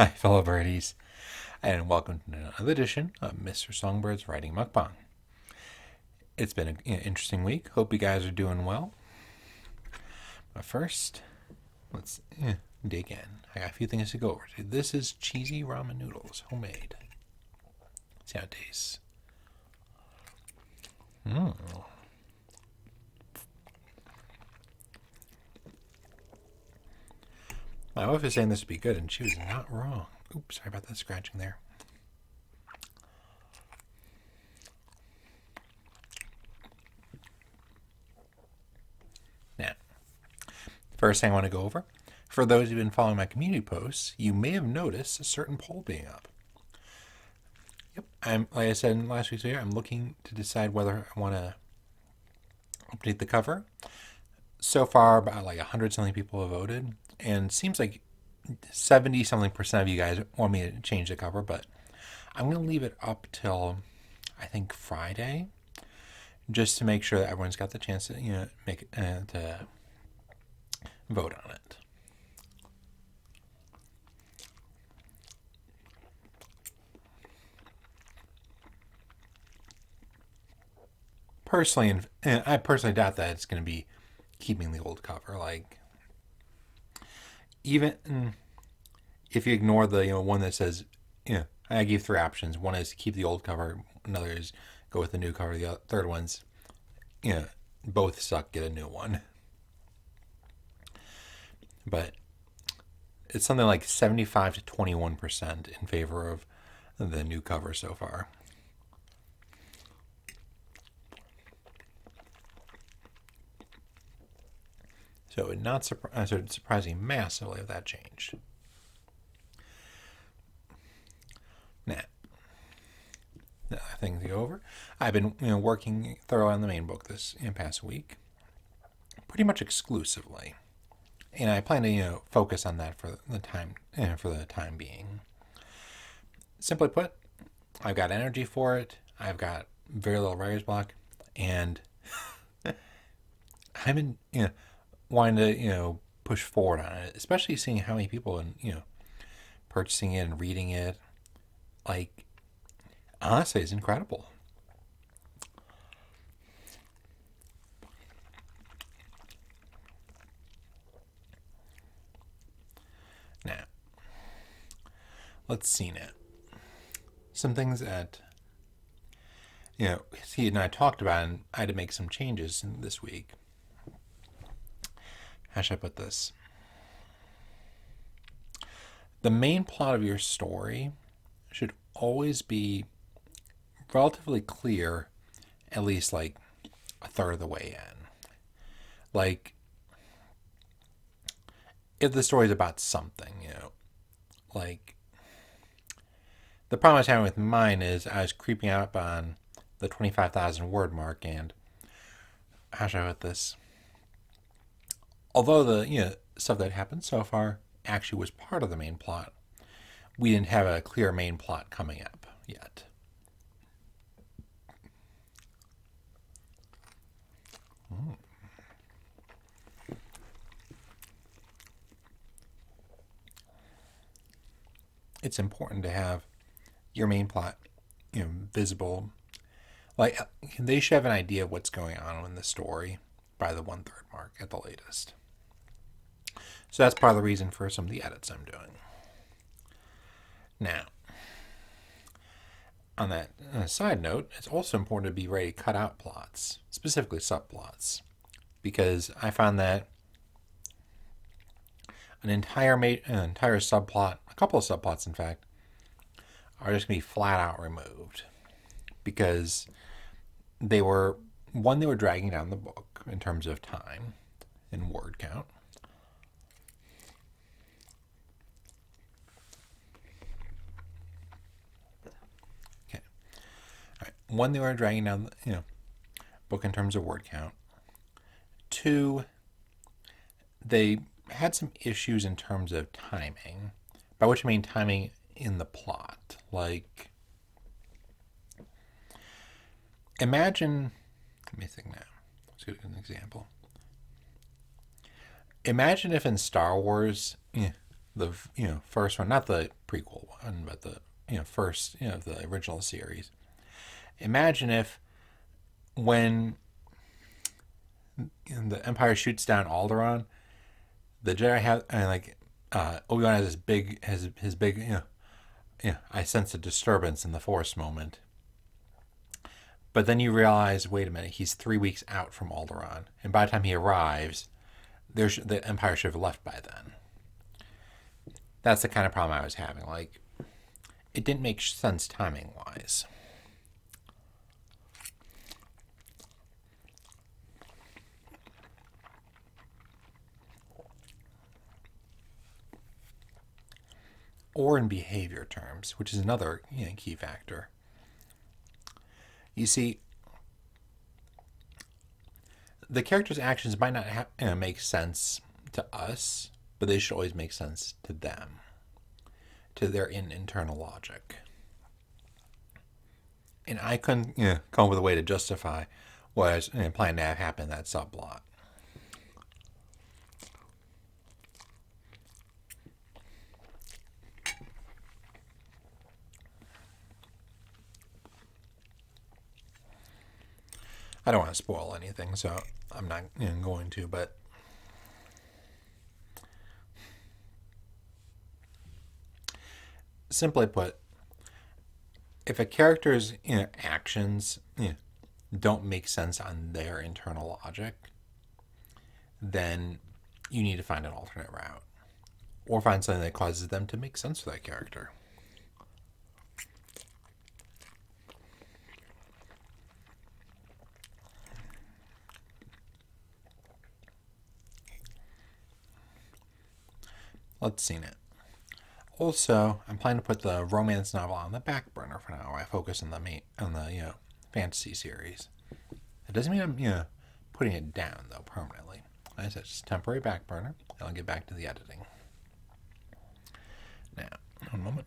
Hi, fellow birdies, and welcome to another edition of Mr. Songbird's Writing Mukbang. It's been an interesting week. Hope you guys are doing well. But first, let's dig in. I got a few things to go over. This is cheesy ramen noodles, homemade. See how it tastes. My wife is saying this would be good, and she was not wrong. Oops, sorry about that scratching there. Now, first thing I want to go over. For those who've been following my community posts, you may have noticed a certain poll being up. Yep, like I said in last week's video, I'm looking to decide whether I want to update the cover. So far, about like 100 something people have voted, and it seems like 70 something percent of you guys want me to change the cover, but I'm going to leave it up till I think Friday, just to make sure that everyone's got the chance to make it to vote on it. Personally, and I personally doubt that it's going to be keeping the old cover. Like, even if you ignore the one that says, I give three options. One is keep the old cover. Another is go with the new cover. The third one's, both suck. Get a new one. But it's something like 75 to 21% in favor of the new cover so far. So it not surprising massively if that changed. Now, things to go over. I've been working thoroughly on the main book this past week, pretty much exclusively, and I plan to focus on that for the time being. Simply put, I've got energy for it. I've got very little writer's block, and I've been wanting to push forward on it, especially seeing how many people and purchasing it and reading it. Like, honestly, it's incredible. Now, let's see now. Some things that he and I talked about, and I had to make some changes this week. How should I put this? The main plot of your story should always be relatively clear, at least like a third of the way in. Like, if the story is about something, like, the problem I was having with mine is I was creeping up on the 25,000 word mark, and how should I put this? Although the stuff that happened so far actually was part of the main plot, we didn't have a clear main plot coming up yet. It's important to have your main plot, visible. Like, they should have an idea of what's going on in the story by the 1/3 mark at the latest. So that's part of the reason for some of the edits I'm doing. Now, on that side note, it's also important to be ready to cut out plots, specifically subplots, because I found that an entire subplot, a couple of subplots in fact, are just going to be flat out removed because they were dragging down the book in terms of time and word count. Okay. All right. One, they were dragging down the book in terms of word count. Two, they had some issues in terms of timing, by which I mean timing in the plot. Like, imagine, let me think now. Let's give an example. Imagine if in Star Wars, the first one, not the prequel one, but the first the original series. Imagine if when the Empire shoots down Alderaan, the Jedi have and like Obi-Wan has his big I sense a disturbance in the Force moment. But then you realize, wait a minute, he's 3 weeks out from Alderaan, and by the time he arrives, the Empire should have left by then. That's the kind of problem I was having. Like, it didn't make sense timing wise. Or in behavior terms, which is another key factor. You see, the character's actions might not make sense to us, but they should always make sense to them, to their internal logic. And I couldn't come up with a way to justify what I was planning to have happen in that subplot. I don't want to spoil anything, so I'm not going to, but simply put, if a character's actions don't make sense on their internal logic, then you need to find an alternate route. Or find something that causes them to make sense for that character. Let's see it. Also, I'm planning to put the romance novel on the back burner for now. I focus on the fantasy series. It doesn't mean I'm putting it down though permanently. Like I said, just temporary back burner, and I'll get back to the editing. Now, one moment.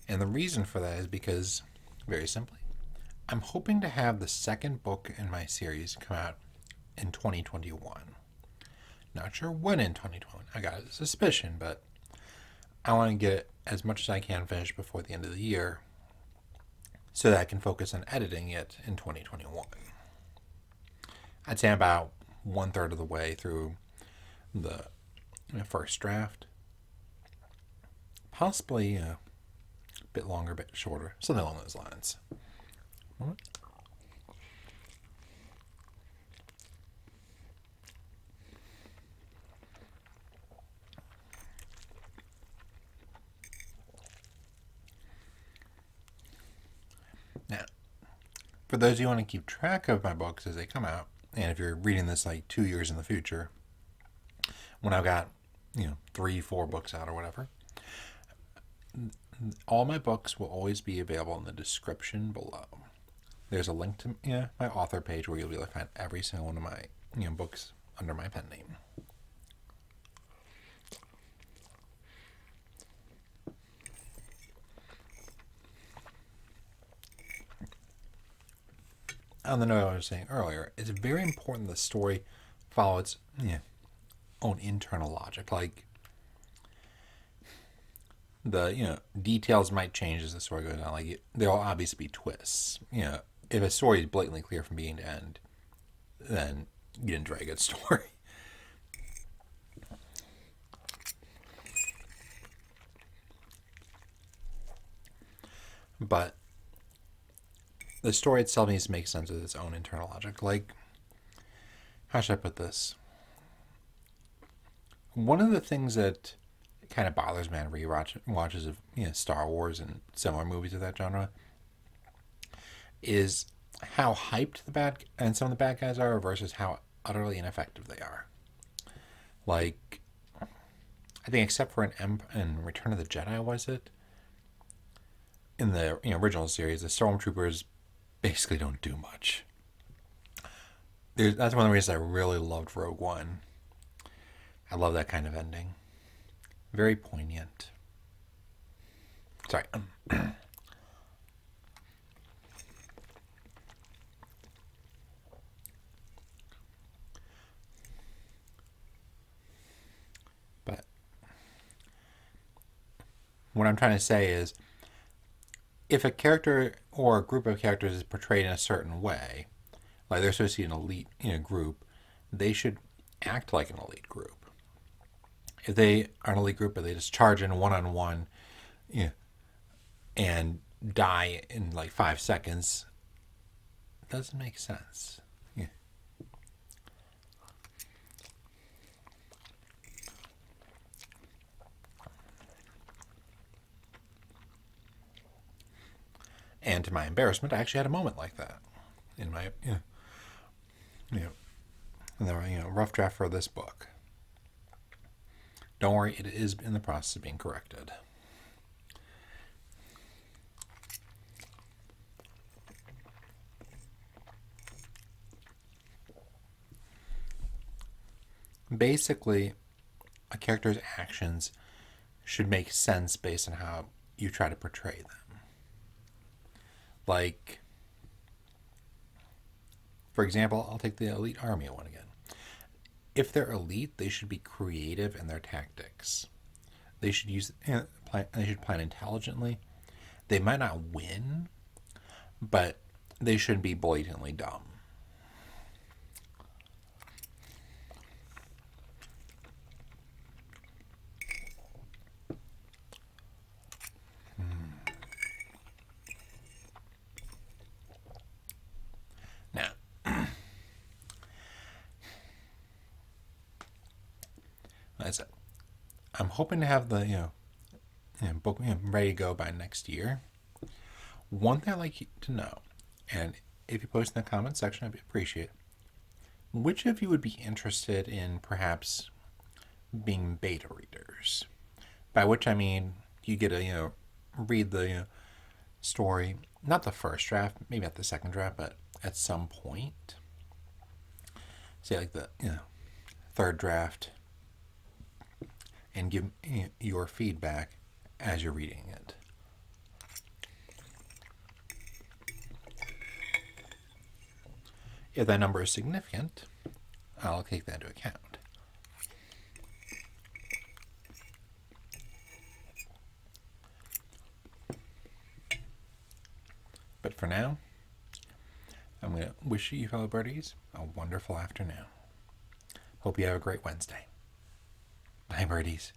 And the reason for that is because, very simply, I'm hoping to have the second book in my series come out in 2021. Not sure when in 2021. I got a suspicion, but I want to get as much as I can finished before the end of the year so that I can focus on editing it in 2021. I'd say I'm about 1/3 of the way through the first draft. Possibly a bit longer, a bit shorter, something along those lines. What? Now, for those of you who want to keep track of my books as they come out, and if you're reading this like 2 years in the future, when I've got 3, 4 books out or whatever, all my books will always be available in the description below. There's a link to my author page where you'll be able to find every single one of my books under my pen name. On the note I was saying earlier, it's very important the story follow its own internal logic. Like the details might change as the story goes on. Like there'll obviously be twists. If a story is blatantly clear from beginning to end, then you didn't write a good story. But the story itself needs to make sense with its own internal logic. Like, how should I put this? One of the things that kind of bothers me on rewatches of Star Wars and similar movies of that genre is how hyped the bad and some of the bad guys are versus how utterly ineffective they are. Like, I think except for in Return of the Jedi, was it? In the original series, the stormtroopers basically don't do much. That's one of the reasons I really loved Rogue One. I love that kind of ending. very poignant. Sorry. But what I'm trying to say is, if a character or a group of characters is portrayed in a certain way, like they're supposed to be an elite in a group, they should act like an elite group. If they are an elite group, but they just charge in one-on-one, and die in like 5 seconds, it doesn't make sense. Yeah. And to my embarrassment, I actually had a moment like that in my, in the rough draft for this book. Don't worry, it is in the process of being corrected. Basically, a character's actions should make sense based on how you try to portray them. Like, for example, I'll take the elite army one again. If they're elite, they should be creative in their tactics. They should they should plan intelligently. They might not win, but they shouldn't be blatantly dumb. Now, as I'm hoping to have the book ready to go by next year. One thing I'd like you to know, and if you post in the comment section, I'd appreciate it. Which of you would be interested in perhaps being beta readers? By which I mean you get to read the story, not the first draft, maybe at the second draft, but at some point, say like the third draft, and give your feedback as you're reading it. If that number is significant, I'll take that into account. But for now, I'm going to wish you fellow birdies a wonderful afternoon. Hope you have a great Wednesday. Bye, birdies.